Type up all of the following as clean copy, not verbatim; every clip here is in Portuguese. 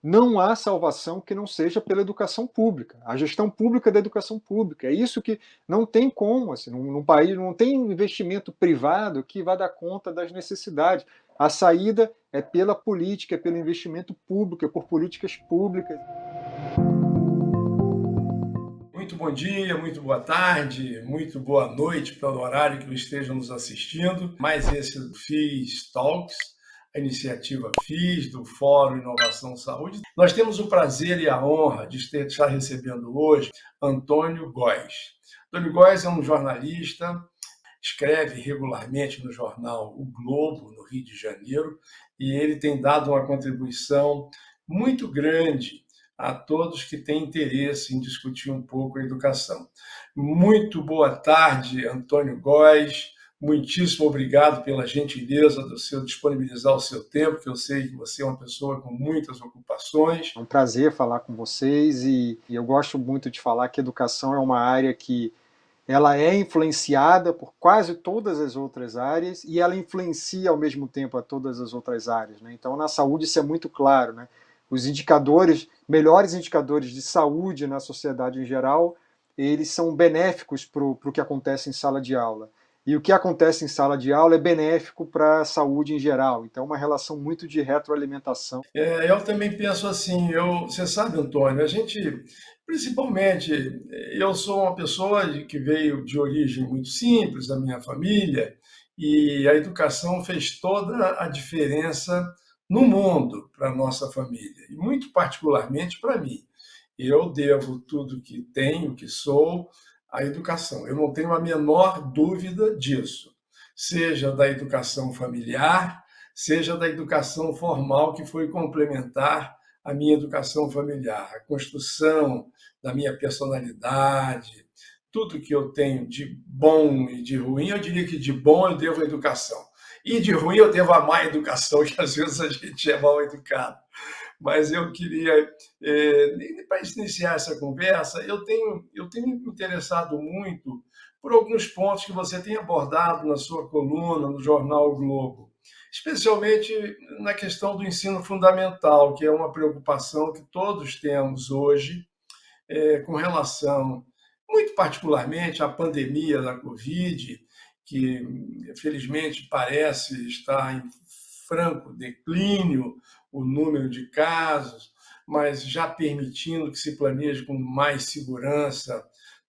não há salvação que não seja pela educação pública, a gestão pública da educação pública. É isso que não tem como, assim, num país não tem investimento privado que vá dar conta das necessidades. A saída é pela política, é pelo investimento público, é por políticas públicas. Muito bom dia, muito boa tarde, muito boa noite pelo horário que estejam nos assistindo. Mais esse do FIS Talks, a iniciativa FIS, do Fórum Inovação Saúde. Nós temos o prazer e a honra de estar recebendo hoje Antônio Góes. Antônio Góes é um jornalista, escreve regularmente no jornal O Globo, no Rio de Janeiro, e ele tem dado uma contribuição muito grande a todos que têm interesse em discutir um pouco a educação. Muito boa tarde, Antônio Góes. Muitíssimo obrigado pela gentileza do seu disponibilizar o seu tempo, que eu sei que você é uma pessoa com muitas ocupações. É um prazer falar com vocês e eu gosto muito de falar que educação é uma área que ela é influenciada por quase todas as outras áreas e ela influencia ao mesmo tempo a todas as outras áreas, né? Então, na saúde isso é muito claro, né? Os indicadores, melhores indicadores de saúde na sociedade em geral, eles são benéficos para o que acontece em sala de aula. E o que acontece em sala de aula é benéfico para a saúde em geral. Então, é uma relação muito de retroalimentação. Eu também penso assim, você sabe, Antônio, a gente, principalmente, eu sou uma pessoa que veio de origem muito simples, da minha família, e a educação fez toda a diferença no mundo para a nossa família, e muito particularmente para mim. Eu devo tudo que tenho, que sou, à educação. Eu não tenho a menor dúvida disso, seja da educação familiar, seja da educação formal, que foi complementar a minha educação familiar, a construção da minha personalidade, tudo que eu tenho de bom e de ruim, eu diria que de bom eu devo à educação. E de ruim eu devo à má educação, que às vezes a gente é mal educado. Mas eu queria, para iniciar essa conversa, eu tenho me interessado muito por alguns pontos que você tem abordado na sua coluna, no jornal o Globo, especialmente na questão do ensino fundamental, que é uma preocupação que todos temos hoje, com relação, muito particularmente, à pandemia da Covid, que felizmente parece estar em franco declínio o número de casos, mas já permitindo que se planeje com mais segurança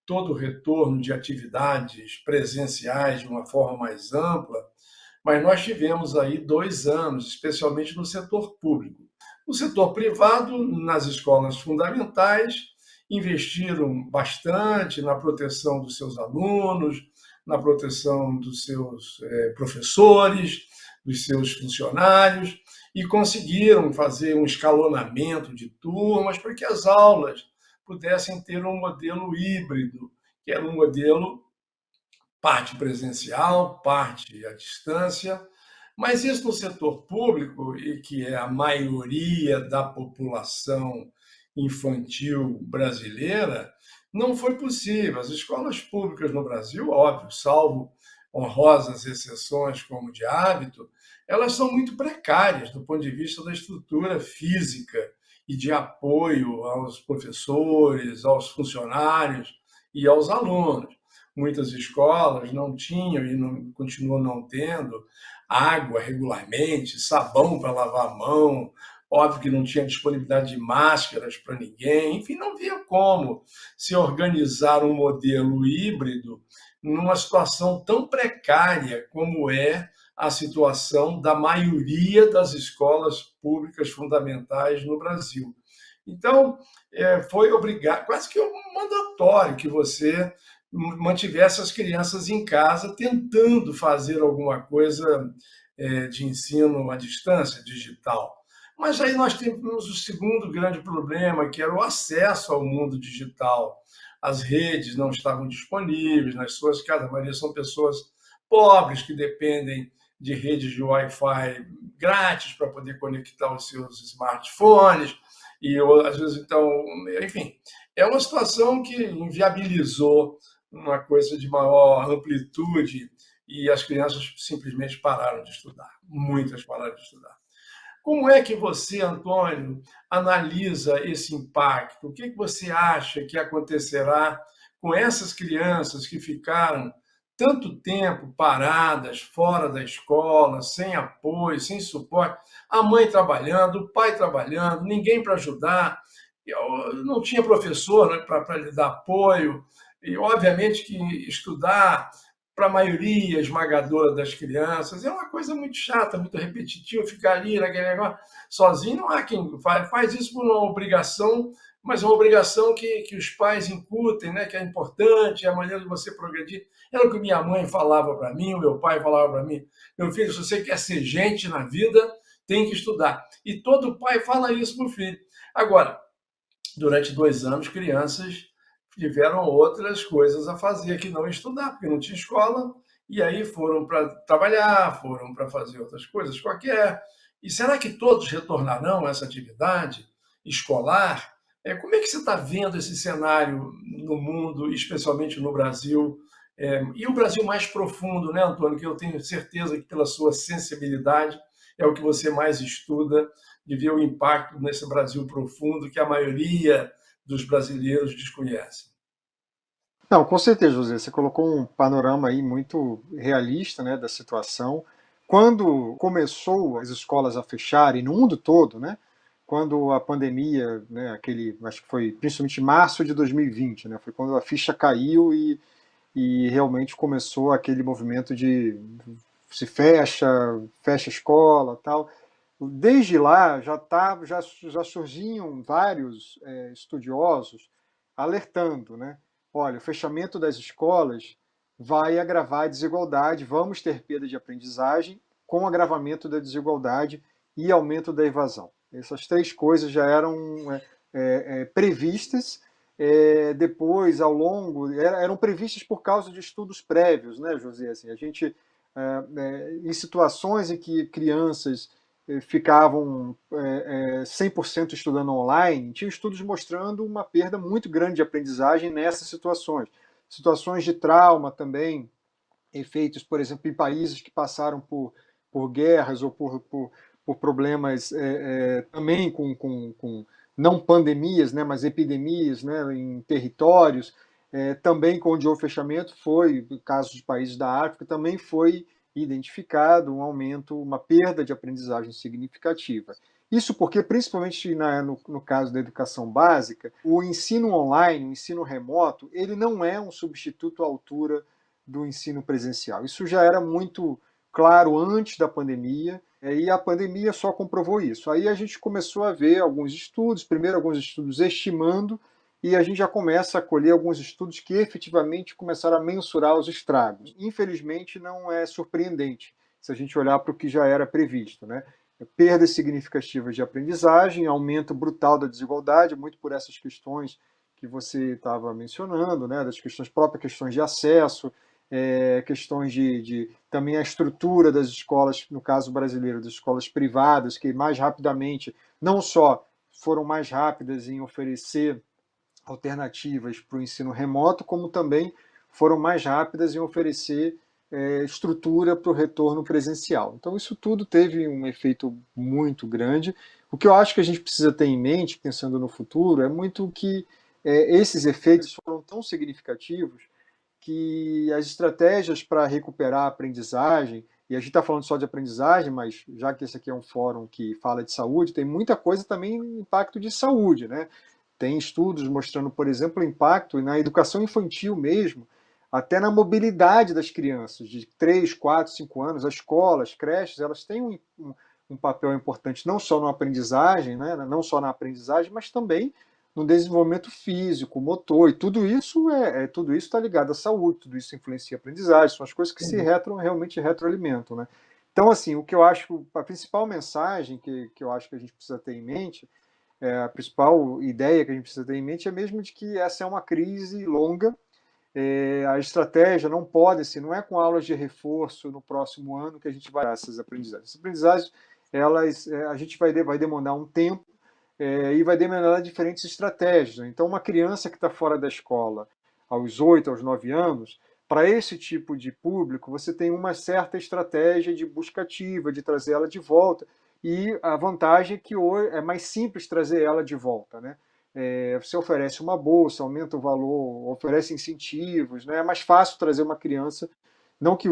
todo o retorno de atividades presenciais de uma forma mais ampla. Mas nós tivemos aí 2 anos, especialmente no setor público. No setor privado, nas escolas fundamentais, investiram bastante na proteção dos seus alunos, na proteção dos seus professores, dos seus funcionários, e conseguiram fazer um escalonamento de turmas para que as aulas pudessem ter um modelo híbrido, que era um modelo parte presencial, parte à distância, mas isso no setor público, e que é a maioria da população infantil brasileira, não foi possível. As escolas públicas no Brasil, óbvio, salvo honrosas exceções como de hábito, elas são muito precárias do ponto de vista da estrutura física e de apoio aos professores, aos funcionários e aos alunos. Muitas escolas não tinham e não, continuam não tendo água regularmente, sabão para lavar a mão, óbvio que não tinha disponibilidade de máscaras para ninguém, enfim, não havia como se organizar um modelo híbrido numa situação tão precária como é a situação da maioria das escolas públicas fundamentais no Brasil. Então, foi obrigado, quase que um mandatório que você mantivesse as crianças em casa tentando fazer alguma coisa de ensino à distância, digital. Mas aí nós temos o segundo grande problema, que era o acesso ao mundo digital. As redes não estavam disponíveis nas suas casas, a maioria são pessoas pobres que dependem de redes de Wi-Fi grátis para poder conectar os seus smartphones, e às vezes, então, enfim, é uma situação que inviabilizou uma coisa de maior amplitude e as crianças simplesmente pararam de estudar. Muitas pararam de estudar. Como é que você, Antônio, analisa esse impacto? O que você acha que acontecerá com essas crianças que ficaram tanto tempo paradas, fora da escola, sem apoio, sem suporte, a mãe trabalhando, o pai trabalhando, ninguém para ajudar, não tinha professor, né, para lhe dar apoio, e obviamente que estudar para a maioria esmagadora das crianças é uma coisa muito chata, muito repetitiva, ficar ali naquele negócio sozinho, não há quem faz isso por uma obrigação, mas uma obrigação que os pais incutem, né, que é importante, é a maneira de você progredir. Era o que minha mãe falava para mim, o meu pai falava para mim: meu filho, se você quer ser gente na vida, tem que estudar. E todo pai fala isso para o filho. Agora, durante 2 anos, crianças tiveram outras coisas a fazer que não estudar, porque não tinha escola, e aí foram para trabalhar, foram para fazer outras coisas qualquer. E será que todos retornarão a essa atividade escolar? Como é que você está vendo esse cenário no mundo, especialmente no Brasil? E o Brasil mais profundo, né, Antônio? Que eu tenho certeza que, pela sua sensibilidade, é o que você mais estuda, de ver o impacto nesse Brasil profundo que a maioria dos brasileiros desconhece. Não, com certeza, José, você colocou um panorama aí muito realista, né, da situação. Quando começou as escolas a fecharem no mundo todo, né, quando a pandemia, né, acho que foi principalmente março de 2020, né, foi quando a ficha caiu e realmente começou aquele movimento de se fecha, fecha a escola, tal. Desde lá já surgiam vários estudiosos alertando, né? Olha, o fechamento das escolas vai agravar a desigualdade, vamos ter perda de aprendizagem com agravamento da desigualdade e aumento da evasão. Essas três coisas já eram previstas. Depois, ao longo, eram previstas por causa de estudos prévios, né, José? Assim, a gente, em situações em que crianças ficavam 100% estudando online, tinha estudos mostrando uma perda muito grande de aprendizagem nessas situações. Situações de trauma também, efeitos, por exemplo, em países que passaram por guerras ou por problemas também com não pandemias, né, mas epidemias, né, em territórios, também onde houve fechamento, foi, no caso de países da África, também foi identificado um aumento, uma perda de aprendizagem significativa. Isso porque, principalmente no caso da educação básica, o ensino online, o ensino remoto, ele não é um substituto à altura do ensino presencial. Isso já era muito claro antes da pandemia, e a pandemia só comprovou isso. Aí a gente começou a ver alguns estudos, primeiro alguns estudos estimando, e a gente já começa a colher alguns estudos que efetivamente começaram a mensurar os estragos. Infelizmente, não é surpreendente se a gente olhar para o que já era previsto, né? Perdas significativas de aprendizagem, aumento brutal da desigualdade, muito por essas questões que você estava mencionando, né? Das questões próprias, questões de acesso, questões de também a estrutura das escolas, no caso brasileiro, das escolas privadas, que mais rapidamente, não só foram mais rápidas em oferecer alternativas para o ensino remoto, como também foram mais rápidas em oferecer estrutura para o retorno presencial. Então, isso tudo teve um efeito muito grande. O que eu acho que a gente precisa ter em mente, pensando no futuro, é muito que esses efeitos foram tão significativos que as estratégias para recuperar a aprendizagem, e a gente está falando só de aprendizagem, mas já que esse aqui é um fórum que fala de saúde, tem muita coisa também impacto de saúde, né? Tem estudos mostrando, por exemplo, o impacto na educação infantil mesmo, até na mobilidade das crianças, de 3, 4, 5 anos. As escolas, creches, elas têm um papel importante não só na aprendizagem, né? Não só na aprendizagem, mas também no desenvolvimento físico, motor, e tudo isso está ligado à saúde, tudo isso influencia a aprendizagem, são as coisas que se realmente retroalimentam, né? Então, assim, o que eu acho, a principal mensagem que eu acho que a gente precisa ter em mente, a principal ideia que a gente precisa ter em mente é mesmo de que essa é uma crise longa. A estratégia não pode, assim, não é com aulas de reforço no próximo ano que a gente vai essas aprendizagens. Essas aprendizagens, a gente vai demandar um tempo e vai demandar diferentes estratégias, né? Então, uma criança que está fora da escola aos 8, aos 9 anos, para esse tipo de público, você tem uma certa estratégia de busca ativa, de trazer ela de volta. e a vantagem é que hoje é mais simples trazer ela de volta, né? Você oferece uma bolsa, aumenta o valor, oferece incentivos, né? É mais fácil trazer uma criança, não que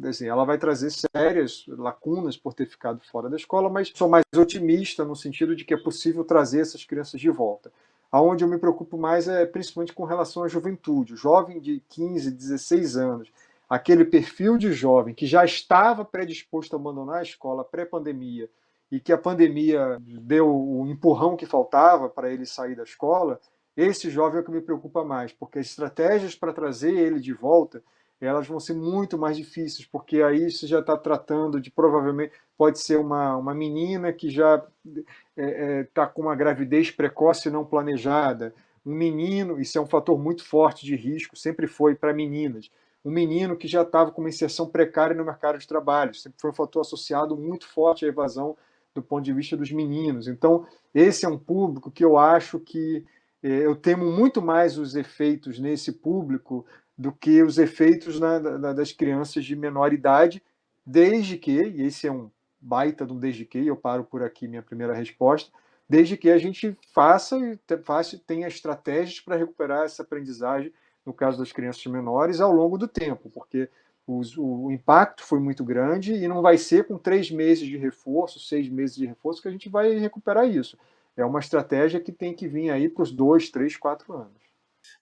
assim, ela vai trazer sérias lacunas por ter ficado fora da escola, mas sou mais otimista no sentido de que é possível trazer essas crianças de volta. Aonde eu me preocupo mais é principalmente com relação à juventude, o jovem de 15, 16 anos, aquele perfil de jovem que já estava predisposto a abandonar a escola pré-pandemia e que a pandemia deu o empurrão que faltava para ele sair da escola, esse jovem é o que me preocupa mais, porque as estratégias para trazer ele de volta, elas vão ser muito mais difíceis, porque aí você já está tratando de, provavelmente, pode ser uma menina que já está com uma gravidez precoce não planejada, um menino, isso é um fator muito forte de risco, sempre foi para meninas, um menino que já estava com uma inserção precária no mercado de trabalho, sempre foi um fator associado muito forte à evasão do ponto de vista dos meninos. Então, esse é um público que eu acho que eu temo muito mais os efeitos nesse público do que os efeitos das crianças de menor idade, desde que, e esse é um baita de um desde que, eu paro por aqui minha primeira resposta, desde que a gente tenha estratégias para recuperar essa aprendizagem, no caso das crianças menores, ao longo do tempo, porque o impacto foi muito grande e não vai ser com 3 meses de reforço, 6 meses de reforço que a gente vai recuperar isso. É uma estratégia que tem que vir aí para os 2, 3, 4 anos.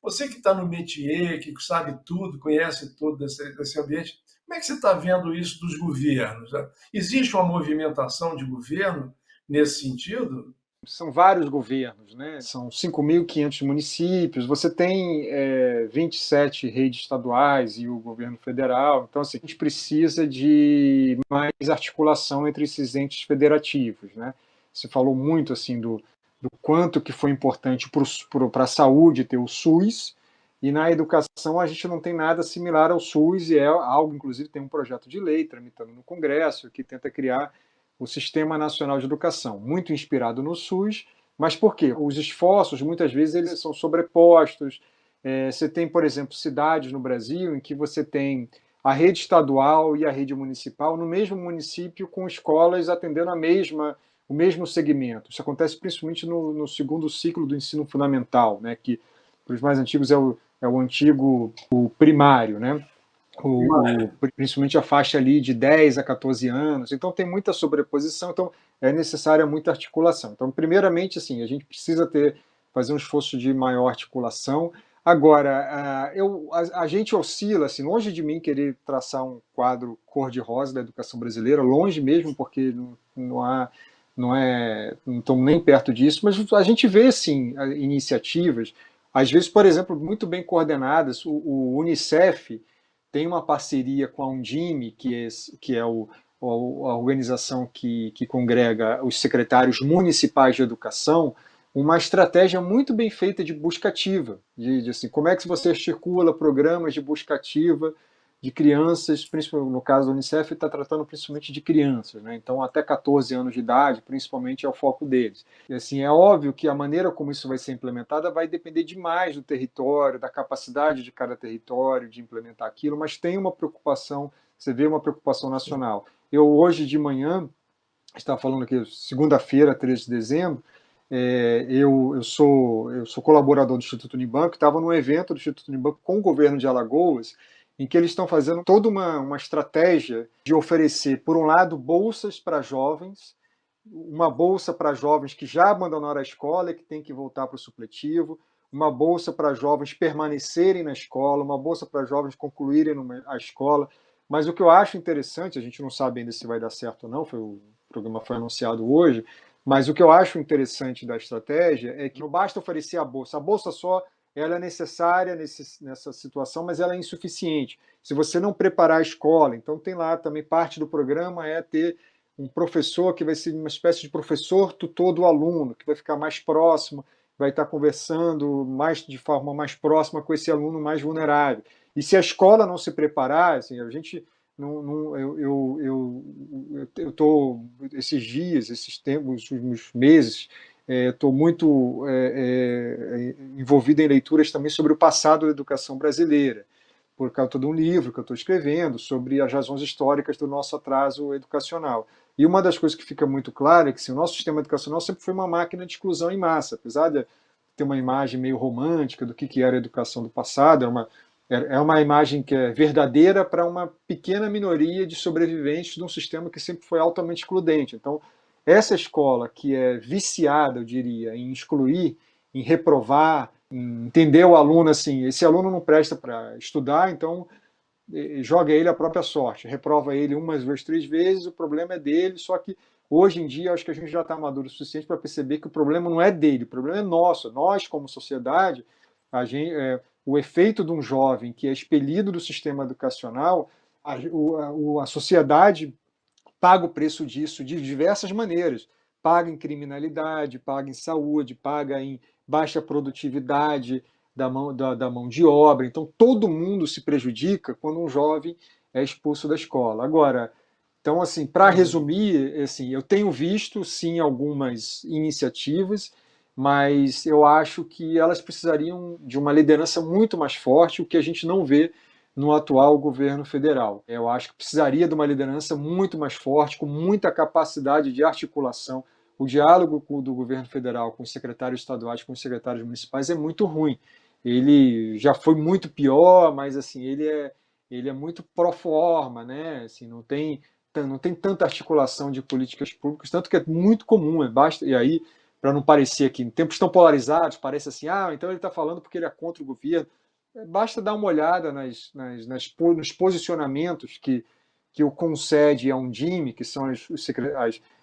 Você que está no métier, que sabe tudo, conhece tudo desse ambiente, como é que você está vendo isso dos governos? Né? Existe uma movimentação de governo nesse sentido? São vários governos, né? São 5.500 municípios, você tem 27 redes estaduais e o governo federal. Então, assim, a gente precisa de mais articulação entre esses entes federativos, né? Você falou muito assim do quanto que foi importante para a saúde ter o SUS, e na educação a gente não tem nada similar ao SUS, e é algo, inclusive, tem um projeto de lei tramitando no Congresso que tenta criar o Sistema Nacional de Educação, muito inspirado no SUS, mas por quê? Os esforços, muitas vezes, eles são sobrepostos. Você tem, por exemplo, cidades no Brasil em que você tem a rede estadual e a rede municipal no mesmo município, com escolas atendendo o mesmo segmento. Isso acontece principalmente no segundo ciclo do ensino fundamental, né, que para os mais antigos é o antigo o primário, né? Principalmente a faixa ali de 10 a 14 anos. Então tem muita sobreposição, então é necessária muita articulação. Então, primeiramente, assim, a gente precisa fazer um esforço de maior articulação. Agora, a gente oscila, assim, longe de mim querer traçar um quadro cor-de-rosa da educação brasileira, longe mesmo, porque não estamos nem perto disso, mas a gente vê, sim, iniciativas, às vezes, por exemplo, muito bem coordenadas. O Unicef tem uma parceria com a Undime, que é a organização que congrega os secretários municipais de educação, uma estratégia muito bem feita de busca ativa, de assim, como é que você articula programas de busca ativa de crianças, principalmente no caso da Unicef, está tratando principalmente de crianças, né? Então até 14 anos de idade, principalmente, é o foco deles. E assim, é óbvio que a maneira como isso vai ser implementada vai depender demais do território, da capacidade de cada território de implementar aquilo, mas tem uma preocupação, você vê uma preocupação nacional. Eu hoje de manhã, estava falando aqui, segunda-feira, 13 de dezembro, eu sou colaborador do Instituto Unibanco, estava num evento do Instituto Unibanco com o governo de Alagoas, em que eles estão fazendo toda uma estratégia de oferecer, por um lado, bolsas para jovens, uma bolsa para jovens que já abandonaram a escola e que têm que voltar para o supletivo, uma bolsa para jovens permanecerem na escola, uma bolsa para jovens concluírem a escola. Mas o que eu acho interessante, a gente não sabe ainda se vai dar certo ou não, o programa foi anunciado hoje, mas o que eu acho interessante da estratégia é que não basta oferecer a bolsa só ela é necessária nessa situação, mas ela é insuficiente. Se você não preparar a escola, então tem lá também parte do programa é ter um professor que vai ser uma espécie de professor tutor do aluno, que vai ficar mais próximo, vai estar conversando de forma mais próxima com esse aluno mais vulnerável. E se a escola não se preparar, assim, a gente não, eu estou esses dias, esses tempos, últimos meses, estou muito envolvido em leituras também sobre o passado da educação brasileira, por causa de um livro que eu estou escrevendo sobre as razões históricas do nosso atraso educacional. E uma das coisas que fica muito clara é que assim, o nosso sistema educacional sempre foi uma máquina de exclusão em massa, apesar de ter uma imagem meio romântica do que era a educação do passado, é uma imagem que é verdadeira para uma pequena minoria de sobreviventes de um sistema que sempre foi altamente excludente. Então, essa escola que é viciada, eu diria, em excluir, em reprovar, em entender o aluno assim, esse aluno não presta para estudar, então joga ele a própria sorte, reprova ele umas, duas, três vezes, o problema é dele, só que hoje em dia acho que a gente já está maduro o suficiente para perceber que o problema não é dele, o problema é nosso. Nós, como sociedade, o efeito de um jovem que é expelido do sistema educacional, a sociedade paga o preço disso de diversas maneiras. Paga em criminalidade, paga em saúde, paga em baixa produtividade da mão de obra. Então, todo mundo se prejudica quando um jovem é expulso da escola. Agora, então, assim, para resumir, assim, eu tenho visto, sim, algumas iniciativas, mas eu acho que elas precisariam de uma liderança muito mais forte, o que a gente não vê no atual governo federal. Eu acho que precisaria de uma liderança muito mais forte, com muita capacidade de articulação. O diálogo do governo federal com os secretários estaduais, com os secretários municipais é muito ruim. Ele já foi muito pior, mas assim ele é muito pro forma, né? Assim, não tem tanta articulação de políticas públicas, tanto que é muito comum, basta, e aí, para não parecer que em tempos tão polarizados, parece assim, então ele está falando porque ele é contra o governo. Basta dar uma olhada nos posicionamentos que o CONSED e a Undime, que são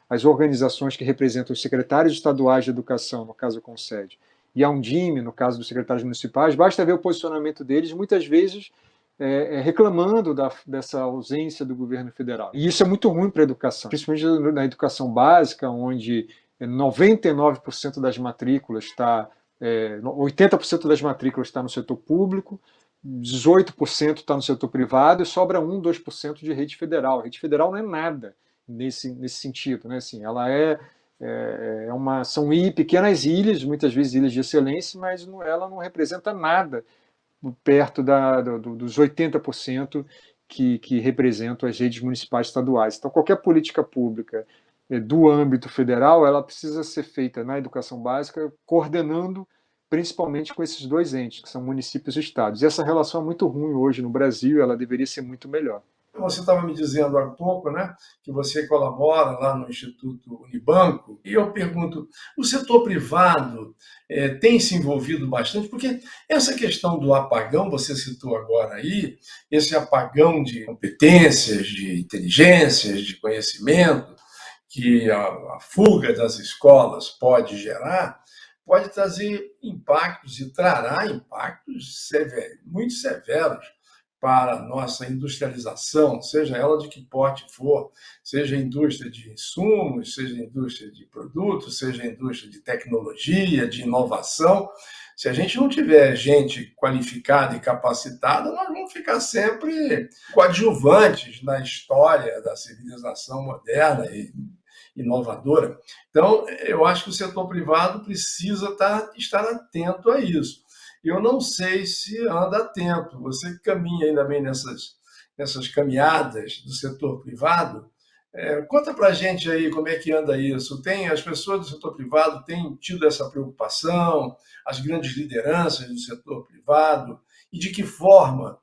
as organizações que representam os secretários estaduais de educação, no caso o CONSED, e a Undime, no caso dos secretários municipais, basta ver o posicionamento deles, muitas vezes reclamando dessa ausência do governo federal. E isso é muito ruim para a educação, principalmente na educação básica, onde 99% das matrículas está 80% das matrículas está no setor público, 18% está no setor privado e sobra 1, 2% de rede federal. A rede federal não é nada nesse sentido, né? Assim, ela são pequenas ilhas, muitas vezes ilhas de excelência, mas ela não representa nada perto dos 80% que representam as redes municipais estaduais. Então, qualquer política pública do âmbito federal, ela precisa ser feita na educação básica, coordenando principalmente com esses dois entes, que são municípios e estados. E essa relação é muito ruim hoje no Brasil, ela deveria ser muito melhor. Você estava me dizendo há pouco, né, que você colabora lá no Instituto Unibanco, e eu pergunto, o setor privado tem se envolvido bastante? Porque essa questão do apagão, você citou agora aí, esse apagão de competências, de inteligências, de conhecimento, que a fuga das escolas pode gerar, pode trazer impactos e trará impactos muito severos para a nossa industrialização, seja ela de que porte for, seja a indústria de insumos, seja a indústria de produtos, seja a indústria de tecnologia, de inovação. Se a gente não tiver gente qualificada e capacitada, nós vamos ficar sempre coadjuvantes na história da civilização moderna e inovadora. Então, eu acho que o setor privado precisa estar atento a isso. Eu não sei se anda a tempo. Você que caminha ainda bem nessas caminhadas do setor privado, conta para a gente aí como é que anda isso. As pessoas do setor privado têm tido essa preocupação, as grandes lideranças do setor privado, e de que forma,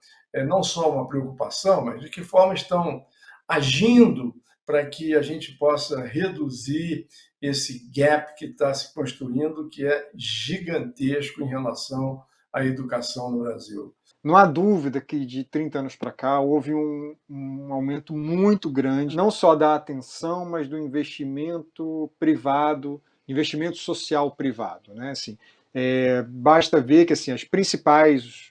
não só uma preocupação, mas de que forma estão agindo para que a gente possa reduzir esse gap que está se construindo, que é gigantesco em relação à educação no Brasil. Não há dúvida que de 30 anos para cá houve um aumento muito grande, não só da atenção, mas do investimento privado, investimento social privado, né? Assim, basta ver que assim, as principais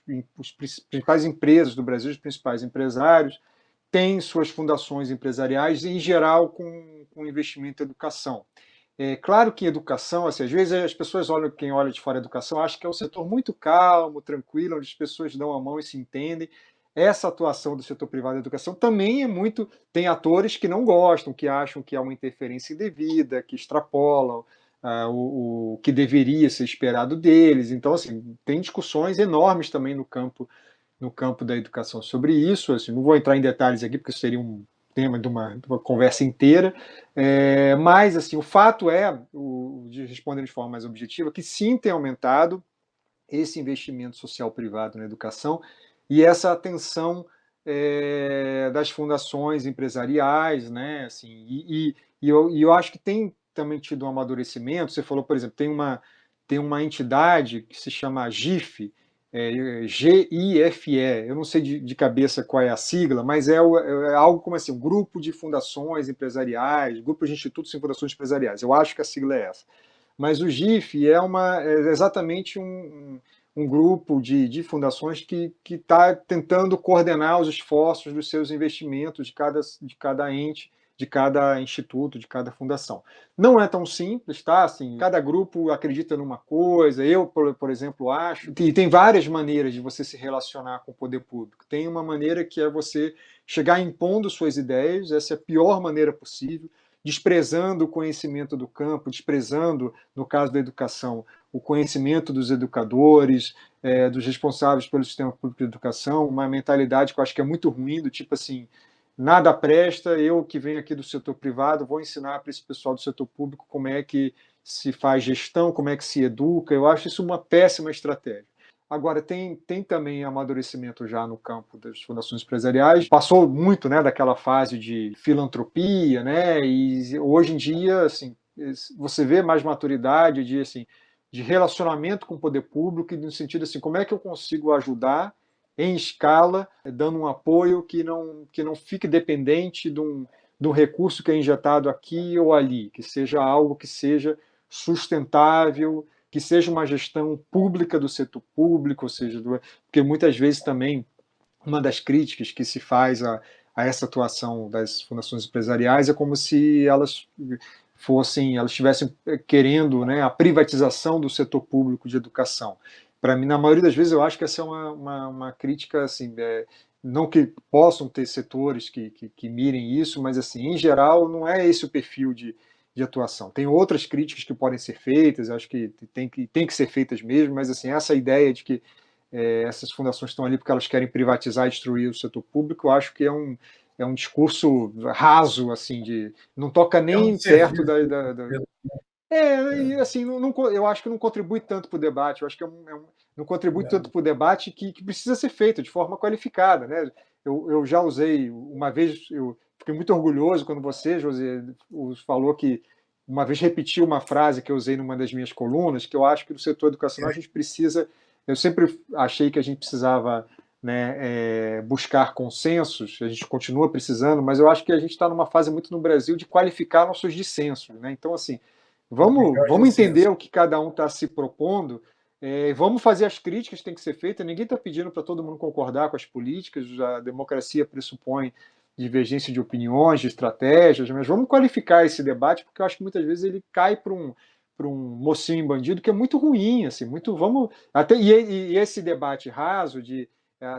empresas do Brasil, os principais empresários, têm suas fundações empresariais, em geral, com investimento em educação. É claro que educação, assim, às vezes as pessoas olham, quem olha de fora da educação, acha que é um setor muito calmo, tranquilo, onde as pessoas dão a mão e se entendem. Essa atuação do setor privado da educação também é muito. Tem atores que não gostam, que acham que há uma interferência indevida, que extrapolam o que deveria ser esperado deles. Então, assim, tem discussões enormes também no campo da educação sobre isso. Assim, não vou entrar em detalhes aqui, porque seria tema de uma conversa inteira, mas assim, o fato é, de responder de forma mais objetiva, que sim tem aumentado esse investimento social privado na educação e essa atenção das fundações empresariais, né? Assim, eu acho que tem também tido um amadurecimento. Você falou, por exemplo, tem uma entidade que se chama GIFE, GIFE, eu não sei de cabeça qual é a sigla, mas é algo como assim, um grupo de fundações empresariais, grupo de institutos e fundações empresariais. Eu acho que a sigla é essa. Mas o GIF é exatamente um grupo de fundações que está tentando coordenar os esforços dos seus investimentos de cada ente, de cada instituto, de cada fundação. Não é tão simples, tá? Assim, cada grupo acredita numa coisa. Eu, por exemplo, acho. E tem várias maneiras de você se relacionar com o poder público. Tem uma maneira que é você chegar impondo suas ideias, essa é a pior maneira possível, desprezando o conhecimento do campo, desprezando, no caso da educação, o conhecimento dos educadores, dos responsáveis pelo sistema público de educação, uma mentalidade que eu acho que é muito ruim, do tipo assim, nada presta, eu que venho aqui do setor privado vou ensinar para esse pessoal do setor público como é que se faz gestão, como é que se educa. Eu acho isso uma péssima estratégia. Agora, tem também amadurecimento já no campo das fundações empresariais. Passou muito, né, daquela fase de filantropia, né, e hoje em dia, assim, você vê mais maturidade de, assim, de relacionamento com o poder público, no sentido assim, como é que eu consigo ajudar em escala, dando um apoio que não fique dependente de um recurso que é injetado aqui ou ali, que seja algo que seja sustentável, que seja uma gestão pública do setor público, ou seja, porque muitas vezes também uma das críticas que se faz a essa atuação das fundações empresariais é como se elas estivessem querendo, né, a privatização do setor público de educação. Para mim, na maioria das vezes, eu acho que essa é uma crítica, assim, não que possam ter setores que mirem isso, mas, assim, em geral, não é esse o perfil de atuação. Tem outras críticas que podem ser feitas, acho que tem que ser feitas mesmo, mas, assim, essa ideia de que essas fundações estão ali porque elas querem privatizar e destruir o setor público, eu acho que é um discurso raso, assim, não toca É um nem perto serviço. e assim, eu acho que não contribui tanto para o debate, eu acho que não contribui tanto para o debate que precisa ser feito de forma qualificada, né? Eu já usei, uma vez, eu fiquei muito orgulhoso quando você, José, falou que uma vez repetiu uma frase que eu usei numa das minhas colunas, que eu acho que no setor educacional a gente precisa, eu sempre achei que a gente precisava, né, buscar consensos, a gente continua precisando, mas eu acho que a gente está numa fase muito no Brasil de qualificar nossos dissensos, né? Então, assim, Fabricar vamos entender dissenso. o que cada um está se propondo, vamos fazer as críticas que têm que ser feitas. Ninguém está pedindo para todo mundo concordar com as políticas, a democracia pressupõe divergência de opiniões, de estratégias, mas vamos qualificar esse debate, porque eu acho que muitas vezes ele cai para um mocinho em bandido que é muito ruim, assim, muito vamos até e esse debate raso de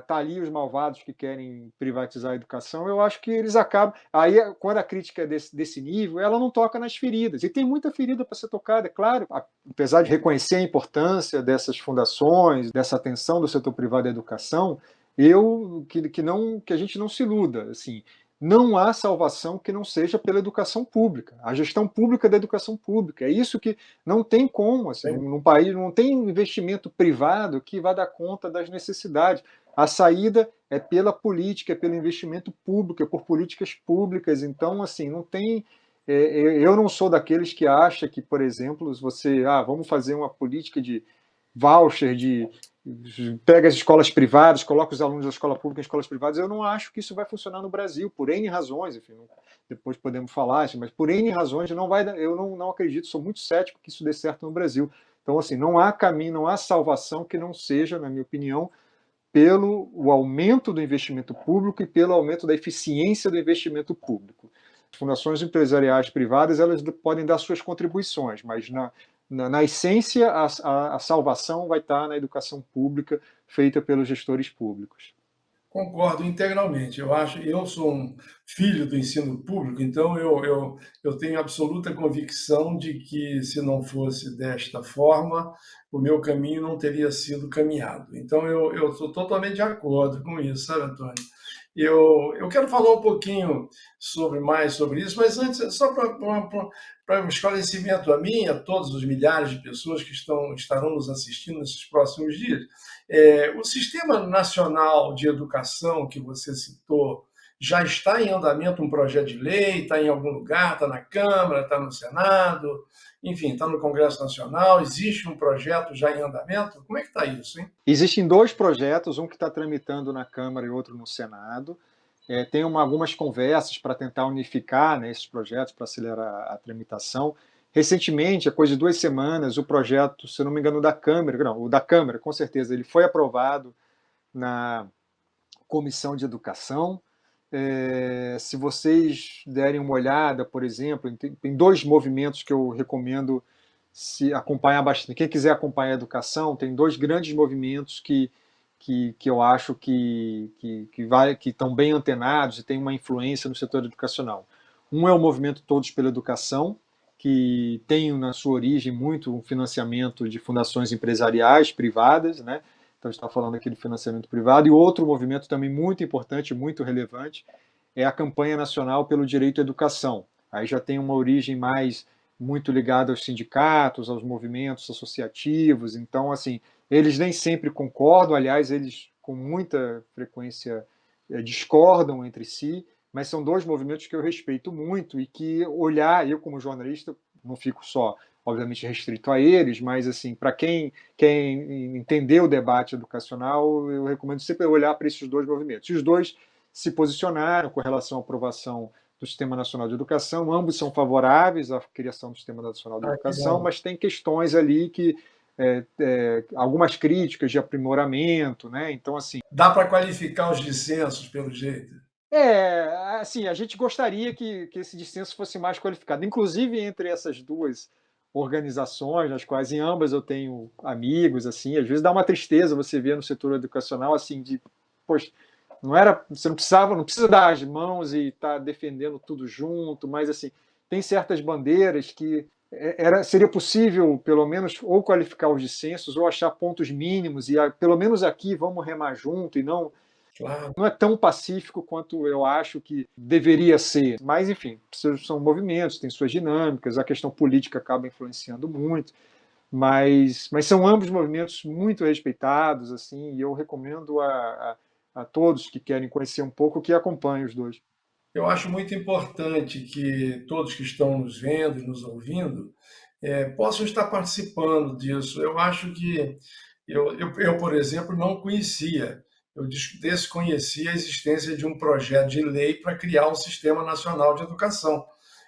tá ali os malvados que querem privatizar a educação, eu acho que eles acabam. Aí, quando a crítica é desse nível, ela não toca nas feridas. E tem muita ferida para ser tocada, é claro. Apesar de reconhecer a importância dessas fundações, dessa atenção do setor privado à educação, que a gente não se iluda. Assim, não há salvação que não seja pela educação pública, a gestão pública da educação pública. É isso que não tem como, assim, num país não tem investimento privado que vá dar conta das necessidades. A saída é pela política, é pelo investimento público, é por políticas públicas. Então, assim, não tem. Eu não sou daqueles que acha que, por exemplo, vamos fazer uma política de voucher, pega as escolas privadas, coloca os alunos da escola pública em escolas privadas. Eu não acho que isso vai funcionar no Brasil, por N razões, enfim, depois podemos falar, assim, mas por N razões eu não acredito, sou muito cético que isso dê certo no Brasil. Então, assim, não há caminho, não há salvação que não seja, na minha opinião, pelo o aumento do investimento público e pelo aumento da eficiência do investimento público. As fundações empresariais privadas elas podem dar suas contribuições, mas na essência a salvação vai estar na educação pública feita pelos gestores públicos. Concordo integralmente. Eu sou um filho do ensino público, então eu tenho absoluta convicção de que se não fosse desta forma, o meu caminho não teria sido caminhado. Então eu estou totalmente de acordo com isso, sabe, Antônio? Eu quero falar um pouquinho mais sobre isso, mas antes, só para um esclarecimento a mim, a todos os milhares de pessoas que estarão nos assistindo nesses próximos dias, o Sistema Nacional de Educação que você citou já está em andamento um projeto de lei, está em algum lugar, está na Câmara, está no Senado, enfim, está no Congresso Nacional, existe um projeto já em andamento? Como é que está isso, hein? Existem dois projetos, um que está tramitando na Câmara e outro no Senado. Tem algumas conversas para tentar unificar, né, esses projetos, para acelerar a tramitação. Recentemente, há coisa de 2 semanas, o projeto, se não me engano, da Câmara, não, o da Câmara, com certeza, ele foi aprovado na Comissão de Educação. Se vocês derem uma olhada, por exemplo, tem dois movimentos que eu recomendo se acompanhar bastante. Quem quiser acompanhar a educação, tem dois grandes movimentos que eu acho que estão bem antenados e têm uma influência no setor educacional. Um é o movimento Todos pela Educação, que tem na sua origem muito um financiamento de fundações empresariais privadas, né? Então, a gente está falando aqui do financiamento privado. E outro movimento também muito importante, muito relevante, é a campanha nacional pelo direito à educação. Aí já tem uma origem mais muito ligada aos sindicatos, aos movimentos associativos. Então, assim, eles nem sempre concordam, aliás, eles com muita frequência discordam entre si, mas são dois movimentos que eu respeito muito e que olhar, eu como jornalista, não fico só, obviamente, restrito a eles, mas, assim, para quem quer entender o debate educacional, eu recomendo sempre olhar para esses dois movimentos. E os dois se posicionaram com relação à aprovação do Sistema Nacional de Educação, ambos são favoráveis à criação do Sistema Nacional de Ah, que Educação, bom. mas tem questões ali que algumas críticas de aprimoramento, né? Então, assim, Dá para qualificar os dissensos, pelo jeito. assim, a gente gostaria que esse dissenso fosse mais qualificado. Inclusive, entre essas duas organizações, nas quais em ambas eu tenho amigos, assim, às vezes dá uma tristeza você ver no setor educacional, assim, de, poxa, você não precisa dar as mãos e estar defendendo tudo junto, mas, assim, tem certas bandeiras que seria possível, pelo menos, ou qualificar os dissensos, ou achar pontos mínimos, e pelo menos aqui vamos remar junto e Claro. não é tão pacífico quanto eu acho que deveria ser. Mas, enfim, são movimentos, têm suas dinâmicas, a questão política acaba influenciando muito, mas são ambos movimentos muito respeitados, assim, e eu recomendo a todos que querem conhecer um pouco que acompanhem os dois. Eu acho muito importante que todos que estão nos vendo e nos ouvindo possam estar participando disso. Eu acho que por exemplo, não conhecia, eu desconhecia a existência de um projeto de lei para criar um Sistema Nacional de Educação.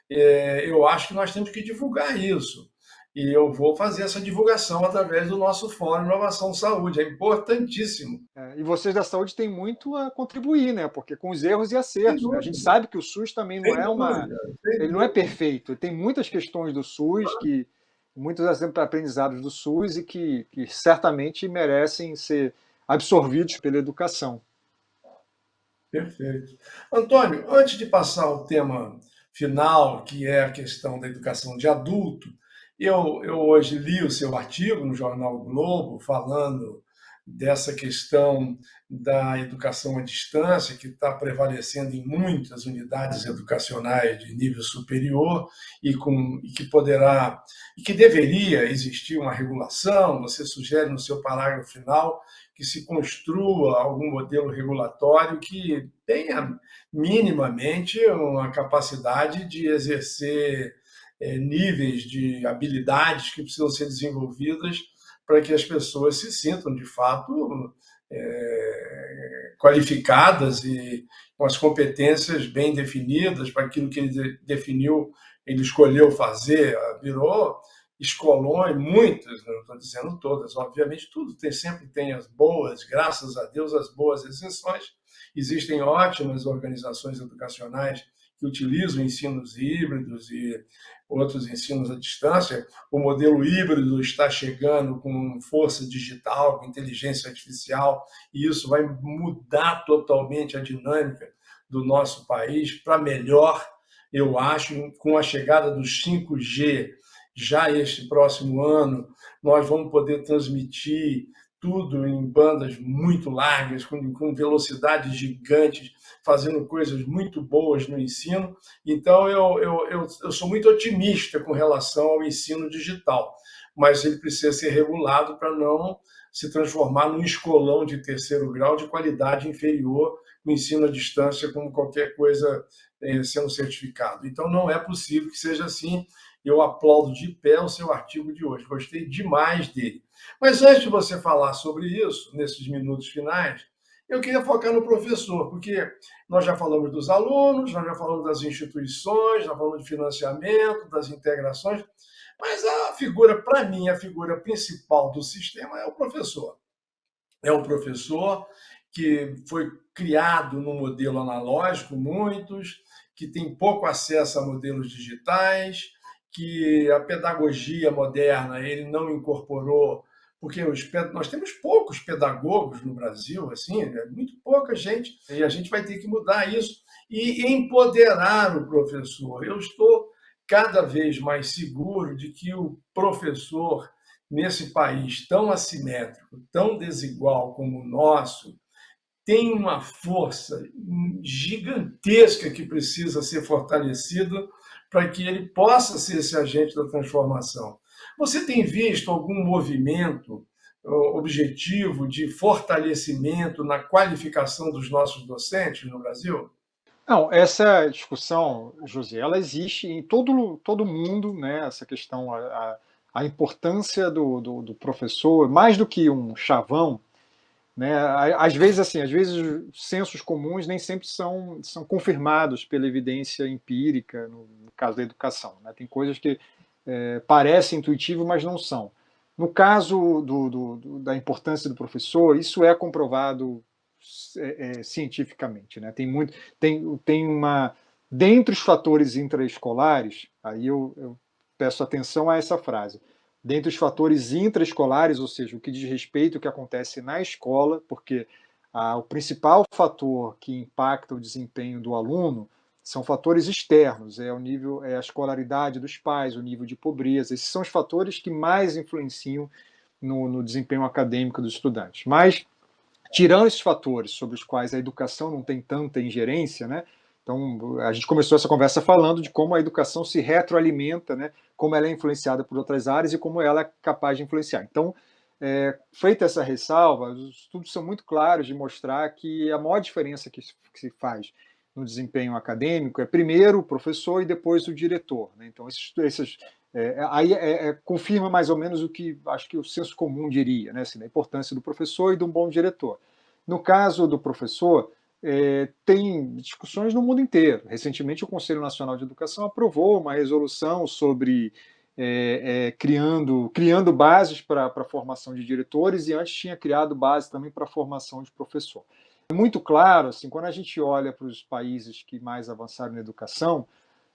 Eu acho que nós temos que divulgar isso. E eu vou fazer essa divulgação através do nosso Fórum Inovação Saúde. É importantíssimo. E vocês da saúde têm muito a contribuir, né? Porque com os erros e Sem acertos, né? A gente dúvida, sabe que o SUS também não sem é dúvida, sem ele não é dúvida. perfeito. Tem muitas questões do SUS muitos exemplos aprendizados do SUS e que certamente merecem ser absorvidos pela educação. Perfeito. Antônio, antes de passar ao tema final, que é a questão da educação de adulto, eu hoje li o seu artigo no jornal o Globo falando dessa questão da educação à distância, que está prevalecendo em muitas unidades educacionais de nível superior e que poderá e que deveria existir uma regulação. Você sugere no seu parágrafo final que se construa algum modelo regulatório que tenha minimamente uma capacidade de exercer níveis de habilidades que precisam ser desenvolvidas para que as pessoas se sintam, de fato, qualificadas e com as competências bem definidas para aquilo que ele definiu, ele escolheu fazer, virou escolões, muitas, não estou dizendo todas, obviamente tudo sempre tem as boas, graças a Deus, as boas exceções. Existem ótimas organizações educacionais que utilizam ensinos híbridos e outros ensinos à distância. O modelo híbrido está chegando com força digital, com inteligência artificial, e isso vai mudar totalmente a dinâmica do nosso país para melhor, eu acho, com a chegada do 5G já este próximo ano, nós vamos poder transmitir tudo em bandas muito largas, com velocidades gigantes, fazendo coisas muito boas no ensino. Então, eu sou muito otimista com relação ao ensino digital, mas ele precisa ser regulado para não se transformar num escolão de terceiro grau de qualidade inferior no ensino à distância, como qualquer coisa sendo certificado. Então, não é possível que seja assim. Eu aplaudo de pé o seu artigo de hoje, gostei demais dele. Mas antes de você falar sobre isso, nesses minutos finais, eu queria focar no professor, porque nós já falamos dos alunos, nós já falamos das instituições, já falamos de financiamento, das integrações, mas a figura, para mim, a figura principal do sistema é o professor. É o professor que foi criado no modelo analógico, muitos, que tem pouco acesso a modelos digitais, que a pedagogia moderna ele não incorporou, porque nós temos poucos pedagogos no Brasil, assim, muito pouca gente, e a gente vai ter que mudar isso e empoderar o professor. Eu estou cada vez mais seguro de que o professor, nesse país tão assimétrico, tão desigual como o nosso, tem uma força gigantesca que precisa ser fortalecida para que ele possa ser esse agente da transformação. Você tem visto algum movimento objetivo de fortalecimento na qualificação dos nossos docentes no Brasil? Não, essa discussão, José, ela existe em todo mundo, né? Essa questão, a importância do professor, mais do que um chavão, né? Às vezes, assim, às vezes os sensos comuns nem sempre são confirmados pela evidência empírica, no caso da educação, né? Tem coisas que parecem intuitivas, mas não são. No caso da importância do professor, isso é comprovado cientificamente, né? Tem uma dentre os fatores intraescolares, aí eu peço atenção a essa frase. Dentre os fatores intraescolares, ou seja, o que diz respeito ao que acontece na escola, porque o principal fator que impacta o desempenho do aluno são fatores externos, é o nível, é a escolaridade dos pais, o nível de pobreza. Esses são os fatores que mais influenciam no desempenho acadêmico dos estudantes. Mas tirando esses fatores sobre os quais a educação não tem tanta ingerência, né? Então, a gente começou essa conversa falando de como a educação se retroalimenta, né? Como ela é influenciada por outras áreas e como ela é capaz de influenciar. Então, feita essa ressalva, os estudos são muito claros de mostrar que a maior diferença que se faz no desempenho acadêmico é primeiro o professor e depois o diretor, né? Então, aí confirma mais ou menos o que acho que o senso comum diria, né? Assim, da importância do professor e de um bom diretor. No caso do professor, tem discussões no mundo inteiro. Recentemente, o Conselho Nacional de Educação aprovou uma resolução sobre criando bases para a formação de diretores e antes tinha criado bases também para a formação de professor. É muito claro, assim, quando a gente olha para os países que mais avançaram na educação,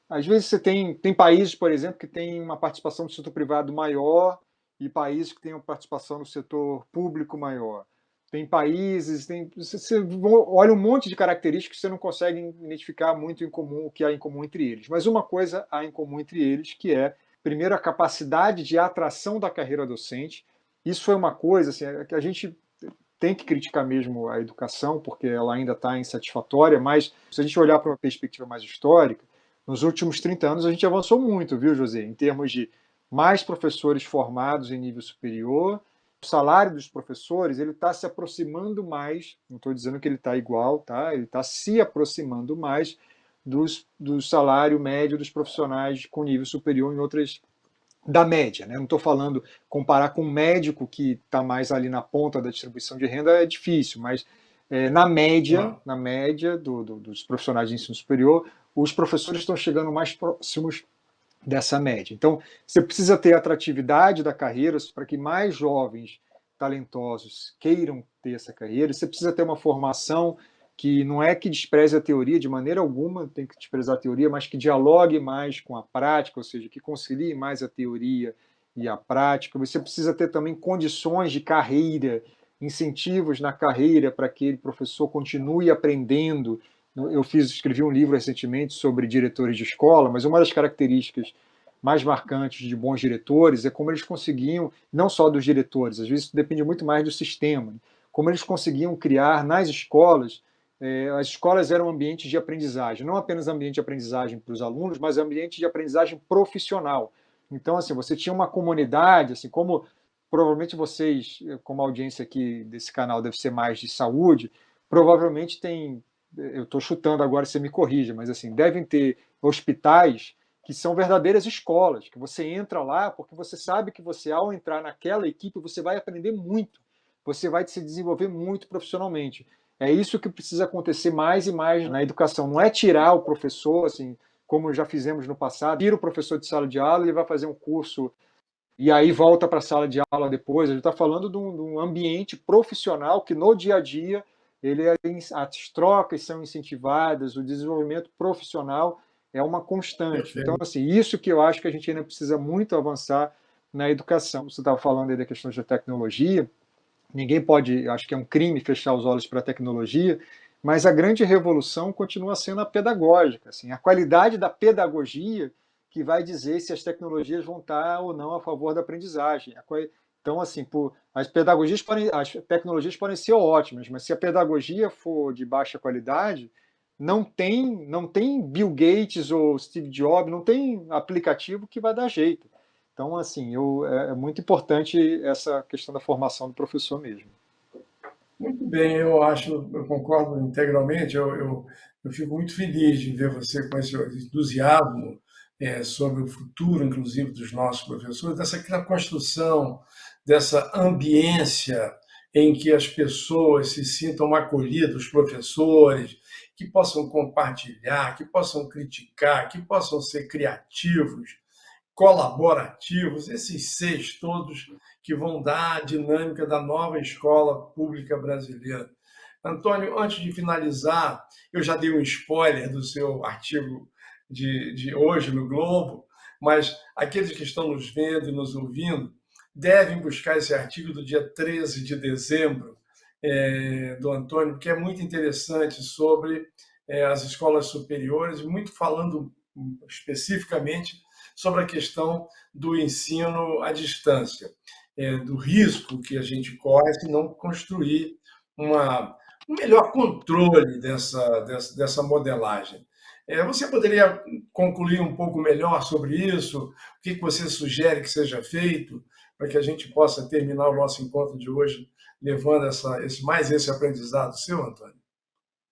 às vezes você tem países, por exemplo, que têm uma participação do setor privado maior e países que têm uma participação do setor público maior. Tem países, você olha um monte de características que você não consegue identificar muito em comum, o que há em comum entre eles. Mas uma coisa há em comum entre eles, que é, primeiro, a capacidade de atração da carreira docente. Isso foi uma coisa assim, que a gente tem que criticar mesmo a educação, porque ela ainda está insatisfatória, mas se a gente olhar para uma perspectiva mais histórica, nos últimos 30 anos a gente avançou muito, viu, José, em termos de mais professores formados em nível superior. O salário dos professores ele está se aproximando mais, não estou dizendo que ele está igual, tá? Ele está se aproximando mais do salário médio dos profissionais com nível superior em outras da média, né? Não estou falando comparar com um médico que está mais ali na ponta da distribuição de renda é difícil, mas na média dos profissionais de ensino superior, os professores estão chegando mais próximos dessa média. Então, você precisa ter atratividade da carreira para que mais jovens talentosos queiram ter essa carreira. Você precisa ter uma formação que não é que despreze a teoria de maneira alguma, tem que desprezar a teoria, mas que dialogue mais com a prática, ou seja, que concilie mais a teoria e a prática. Você precisa ter também condições de carreira, incentivos na carreira para que aquele professor continue aprendendo. Escrevi um livro recentemente sobre diretores de escola, mas uma das características mais marcantes de bons diretores é como eles conseguiam, não só dos diretores, às vezes isso depende muito mais do sistema, né? Como eles conseguiam criar nas escolas, as escolas eram ambientes de aprendizagem, não apenas ambiente de aprendizagem para os alunos, mas ambiente de aprendizagem profissional. Então, assim, você tinha uma comunidade, assim, como provavelmente vocês, como audiência aqui desse canal deve ser mais de saúde, provavelmente tem, eu estou chutando agora, você me corrija, mas assim, devem ter hospitais que são verdadeiras escolas, que você entra lá porque você sabe que você, ao entrar naquela equipe, você vai aprender muito, você vai se desenvolver muito profissionalmente. É isso que precisa acontecer mais e mais na educação. Não é tirar o professor, assim, como já fizemos no passado, tira o professor de sala de aula, ele vai fazer um curso e aí volta para a sala de aula depois. A gente está falando de um ambiente profissional que no dia a dia as trocas são incentivadas, o desenvolvimento profissional é uma constante. Então, Perfeito. assim, isso que eu acho que a gente ainda precisa muito avançar na educação. Você estava falando aí da questão da tecnologia, ninguém pode, acho que é um crime fechar os olhos para a tecnologia, mas a grande revolução continua sendo a pedagógica, assim, a qualidade da pedagogia que vai dizer se as tecnologias vão estar ou não a favor da aprendizagem. Então, assim, as tecnologias podem ser ótimas, mas se a pedagogia for de baixa qualidade, não tem Bill Gates ou Steve Jobs, não tem aplicativo que vai dar jeito. Então, assim, é muito importante essa questão da formação do professor mesmo. Muito bem, eu concordo integralmente. Eu fico muito feliz de ver você com esse entusiasmo sobre o futuro, inclusive, dos nossos professores, dessa construção, dessa ambiência em que as pessoas se sintam acolhidas, os professores, que possam compartilhar, que possam criticar, que possam ser criativos, colaborativos, esses seis todos que vão dar a dinâmica da nova escola pública brasileira. Antônio, antes de finalizar, eu já dei um spoiler do seu artigo de hoje no Globo, mas aqueles que estão nos vendo e nos ouvindo devem buscar esse artigo do dia 13 de dezembro, do Antônio, que é muito interessante sobre as escolas superiores, muito falando especificamente sobre a questão do ensino à distância, do risco que a gente corre se não construir um melhor controle dessa modelagem. Você poderia concluir um pouco melhor sobre isso? O que você sugere que seja feito para que a gente possa terminar o nosso encontro de hoje levando mais esse aprendizado seu, Antônio?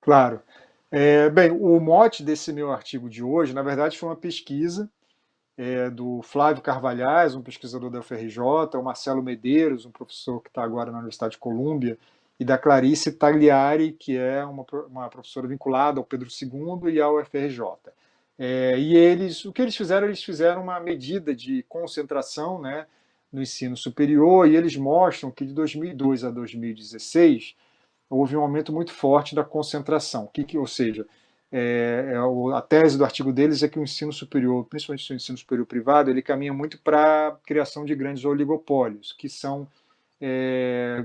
Claro. Bem, o mote desse meu artigo de hoje, na verdade, foi uma pesquisa do Flávio Carvalhais, um pesquisador da UFRJ, o Marcelo Medeiros, um professor que está agora na Universidade de Colômbia, e da Clarice Tagliari, que é uma professora vinculada ao Pedro II e ao UFRJ. E o que eles fizeram uma medida de concentração, né, no ensino superior, e eles mostram que de 2002 a 2016 houve um aumento muito forte da concentração. Ou seja, a tese do artigo deles é que o ensino superior, principalmente o ensino superior privado, ele caminha muito para a criação de grandes oligopólios, que são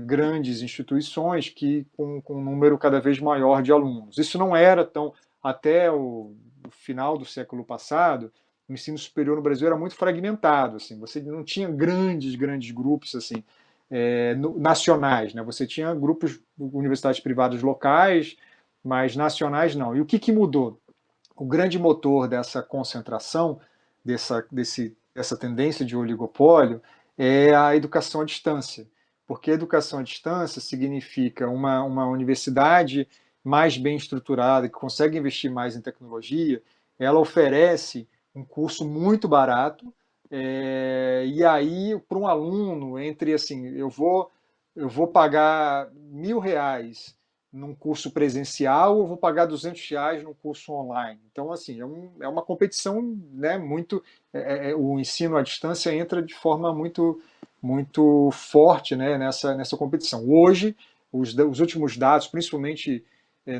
grandes instituições com um número cada vez maior de alunos. Isso não era tão... Até o final do século passado, o ensino superior no Brasil era muito fragmentado. Assim, você não tinha grandes grupos assim, nacionais. Né? Você tinha grupos, universidades privadas locais, mas nacionais não. E o que mudou? O grande motor dessa concentração, dessa tendência de oligopólio, é a educação à distância. Porque a educação à distância significa uma universidade mais bem estruturada, que consegue investir mais em tecnologia, ela oferece um curso muito barato, e aí, para um aluno, entre assim, eu vou pagar R$ 1.000 num curso presencial ou vou pagar R$ 200 num curso online. Então, assim, é uma competição, né, muito... o ensino à distância entra de forma muito forte, né, nessa competição. Hoje, os últimos dados, principalmente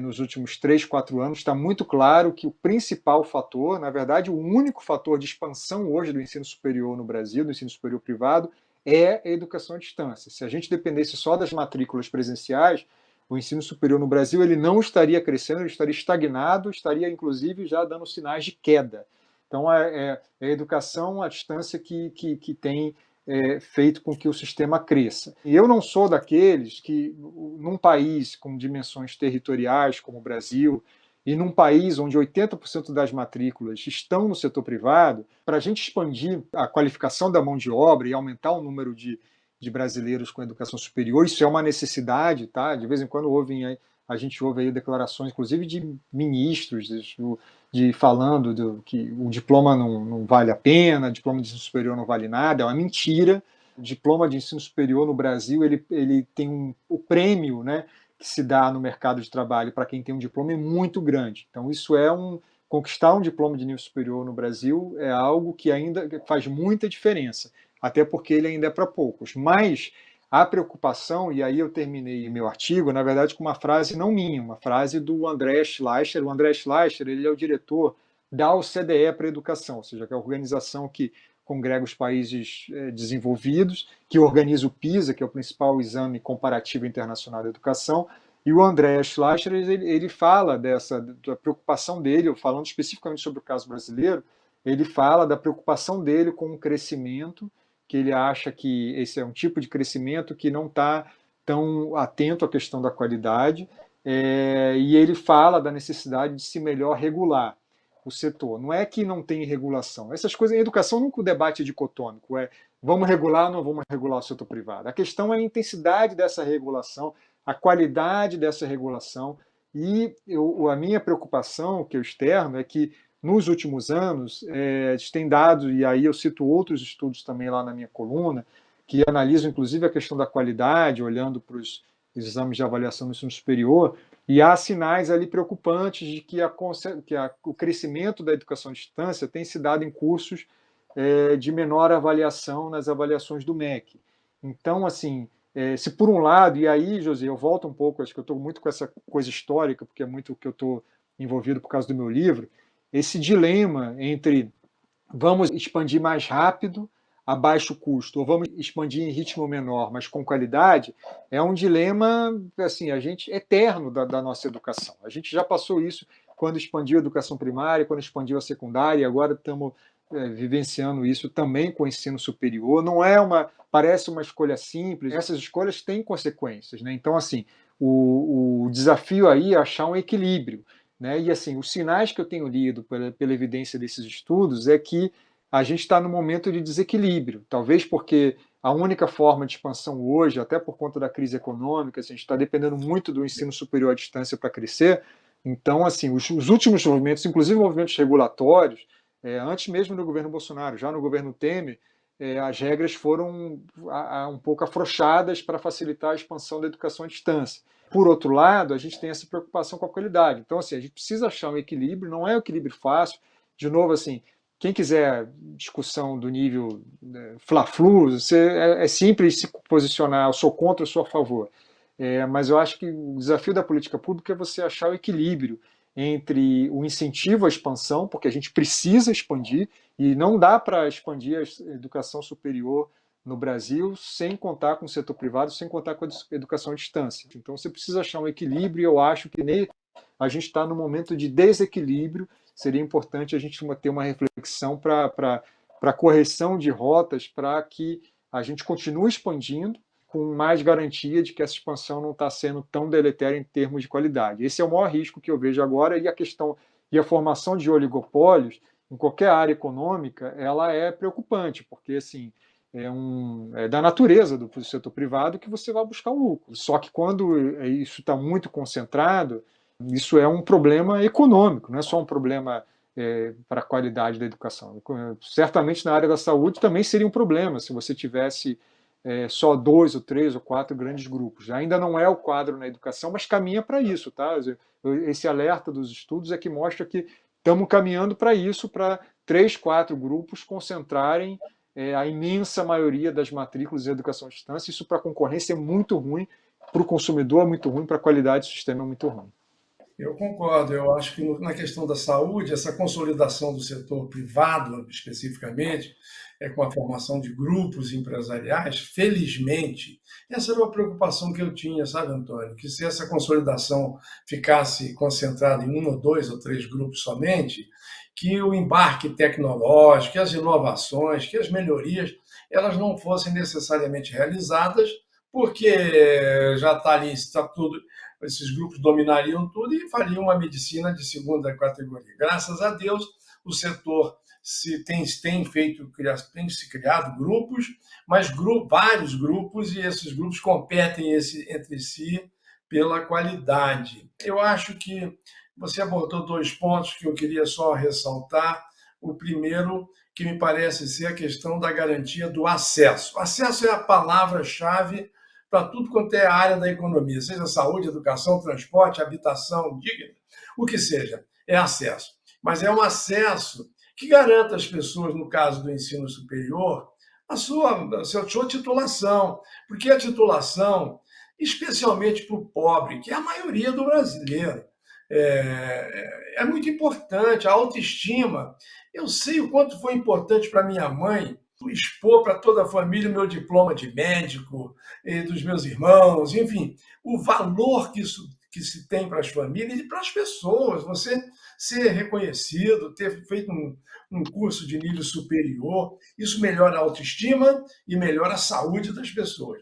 nos últimos 3, 4 anos, está muito claro que o principal fator, na verdade, o único fator de expansão hoje do ensino superior no Brasil, do ensino superior privado, é a educação à distância. Se a gente dependesse só das matrículas presenciais, o ensino superior no Brasil ele não estaria crescendo, ele estaria estagnado, estaria inclusive já dando sinais de queda. Então, é a educação à distância que tem feito com que o sistema cresça. E eu não sou daqueles que, num país com dimensões territoriais como o Brasil, e num país onde 80% das matrículas estão no setor privado, para a gente expandir a qualificação da mão de obra e aumentar o número de brasileiros com educação superior, isso é uma necessidade, tá? De vez em quando a gente ouve aí declarações, inclusive de ministros, falando que o diploma não vale a pena, o diploma de ensino superior não vale nada, é uma mentira. O diploma de ensino superior no Brasil ele tem o prêmio, né, que se dá no mercado de trabalho para quem tem um diploma é muito grande. Então, conquistar um diploma de nível superior no Brasil é algo que ainda faz muita diferença, até porque ele ainda é para poucos. Mas a preocupação, e aí eu terminei meu artigo, na verdade, com uma frase não minha, uma frase do André Schleicher. O André Schleicher ele é o diretor da OCDE para a Educação, ou seja, que é a organização que congrega os países desenvolvidos, que organiza o PISA, que é o principal exame comparativo internacional da educação, e o André Schleicher ele fala da preocupação dele, falando especificamente sobre o caso brasileiro, ele fala da preocupação dele com o crescimento, que ele acha que esse é um tipo de crescimento que não está tão atento à questão da qualidade, e ele fala da necessidade de se melhor regular o setor. Não é que não tem regulação. Essas coisas em educação nunca o debate é dicotômico, vamos regular ou não vamos regular o setor privado. A questão é a intensidade dessa regulação, a qualidade dessa regulação, e a minha preocupação, que eu externo, é que nos últimos anos, tem dado, e aí eu cito outros estudos também lá na minha coluna, que analisam inclusive a questão da qualidade, olhando para os exames de avaliação no ensino superior, e há sinais ali preocupantes de que o crescimento da educação à distância tem se dado em cursos de menor avaliação nas avaliações do MEC. Então, assim, se por um lado, e aí, José, eu volto um pouco, acho que eu estou muito com essa coisa histórica, porque é muito o que eu estou envolvido por causa do meu livro, esse dilema entre vamos expandir mais rápido, a baixo custo, ou vamos expandir em ritmo menor, mas com qualidade, é um dilema assim, a gente eterno da nossa educação. A gente já passou isso quando expandiu a educação primária, quando expandiu a secundária, e agora estamos vivenciando isso também com o ensino superior. Não é parece uma escolha simples, essas escolhas têm consequências, né? Então, assim, o desafio aí é achar um equilíbrio. Né? E assim, os sinais que eu tenho lido pela evidência desses estudos é que a gente está num momento de desequilíbrio, talvez porque a única forma de expansão hoje, até por conta da crise econômica, assim, a gente está dependendo muito do ensino superior à distância para crescer. Então, assim, os últimos movimentos, inclusive movimentos regulatórios, antes mesmo do governo Bolsonaro, já no governo Temer, as regras foram um pouco afrouxadas para facilitar a expansão da educação à distância. Por outro lado, a gente tem essa preocupação com a qualidade. Então, assim, a gente precisa achar um equilíbrio, não é um equilíbrio fácil. De novo, assim, quem quiser discussão do nível fla-flu, é simples se posicionar, eu sou contra, eu sou a favor. Mas eu acho que o desafio da política pública é você achar o equilíbrio entre o incentivo à expansão, porque a gente precisa expandir, e não dá para expandir a educação superior no Brasil sem contar com o setor privado, sem contar com a educação à distância. Então você precisa achar um equilíbrio, e eu acho que a gente está num momento de desequilíbrio. Seria importante a gente ter uma reflexão para correção de rotas, para que a gente continue expandindo com mais garantia de que essa expansão não está sendo tão deletéria em termos de qualidade. Esse é o maior risco que eu vejo agora, e a formação de oligopólios em qualquer área econômica, ela é preocupante, porque assim, é da natureza do setor privado que você vai buscar o lucro. Só que quando isso está muito concentrado, isso é um problema econômico, não é só um problema para a qualidade da educação. Certamente na área da saúde também seria um problema se você tivesse só 2 ou 3 ou 4 grandes grupos. Ainda não é o quadro na educação, mas caminha para isso. Tá? Esse alerta dos estudos é que mostra que estamos caminhando para isso, para 3, 4 grupos concentrarem a imensa maioria das matrículas em educação à distância. Isso para a concorrência é muito ruim, para o consumidor é muito ruim, para a qualidade do sistema é muito ruim. Eu concordo, eu acho que na questão da saúde, essa consolidação do setor privado, especificamente, com a formação de grupos empresariais, felizmente, essa era uma preocupação que eu tinha, sabe, Antônio? Que se essa consolidação ficasse concentrada em um ou dois ou três grupos somente, que o embarque tecnológico, que as inovações, que as melhorias, elas não fossem necessariamente realizadas, porque já está ali, está tudo, esses grupos dominariam tudo e fariam uma medicina de segunda categoria. Graças a Deus, o setor tem feito, tem se criado grupos, mas vários grupos, e esses grupos competem entre si pela qualidade. Eu acho que você abordou dois pontos que eu queria só ressaltar. O primeiro, que me parece ser a questão da garantia do acesso. Acesso é a palavra-chave para tudo quanto é área da economia, seja saúde, educação, transporte, habitação, digna, o que seja, é acesso. Mas é um acesso que garanta às pessoas, no caso do ensino superior, a sua titulação, porque a titulação, especialmente para o pobre, que é a maioria do brasileiro, é muito importante, a autoestima. Eu sei o quanto foi importante para minha mãe expor para toda a família o meu diploma de médico, e dos meus irmãos, enfim, o valor que se tem para as famílias e para as pessoas. Você ser reconhecido, ter feito um curso de nível superior, isso melhora a autoestima e melhora a saúde das pessoas.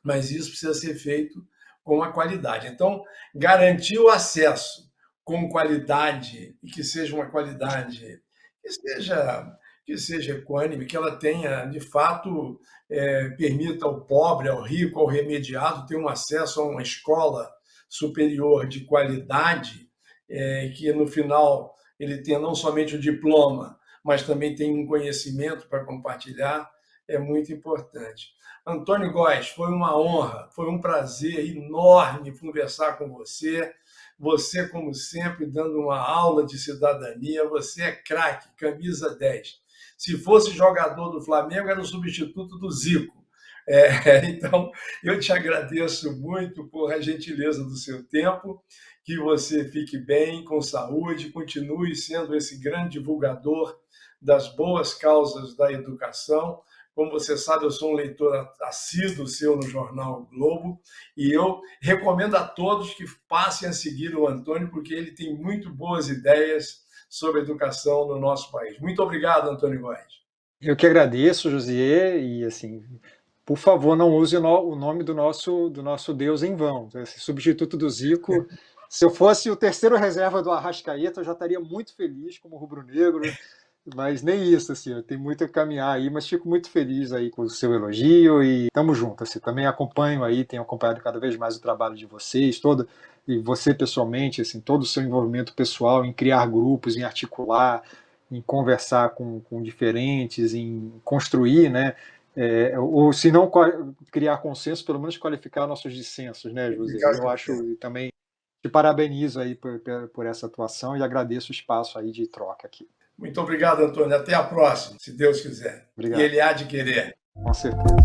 Mas isso precisa ser feito com a qualidade. Então, garantir o acesso com qualidade, e que seja uma qualidade que seja equânime, que ela tenha, de fato, permita ao pobre, ao rico, ao remediado ter um acesso a uma escola superior de qualidade, que no final ele tenha não somente o diploma, mas também tem um conhecimento para compartilhar, é muito importante. Antônio Góes, foi uma honra, foi um prazer enorme conversar com você. Você, como sempre, dando uma aula de cidadania. Você é craque, camisa 10. Se fosse jogador do Flamengo, era o substituto do Zico. Então, eu te agradeço muito por a gentileza do seu tempo, que você fique bem, com saúde, continue sendo esse grande divulgador das boas causas da educação. Como você sabe, eu sou um leitor assíduo seu no jornal o Globo, e eu recomendo a todos que passem a seguir o Antônio, porque ele tem muito boas ideias sobre educação no nosso país. Muito obrigado, Antônio Góes. Eu que agradeço, Josier, e assim, por favor, não use o nome do nosso Deus em vão. Esse substituto do Zico, se eu fosse o terceiro reserva do Arrascaeta, eu já estaria muito feliz como rubro-negro, mas nem isso, assim, eu tenho muito a caminhar aí, mas fico muito feliz aí com o seu elogio e tamo junto, assim, também acompanho aí, tenho acompanhado cada vez mais o trabalho de vocês, e você pessoalmente, assim, todo o seu envolvimento pessoal em criar grupos, em articular, em conversar com diferentes, em construir, né, ou se não criar consenso, pelo menos qualificar nossos dissensos, né, José? Eu acho também, te parabenizo aí por essa atuação e agradeço o espaço aí de troca aqui. Muito obrigado, Antônio. Até a próxima, se Deus quiser. E Obrigado. Ele há de querer. Com certeza.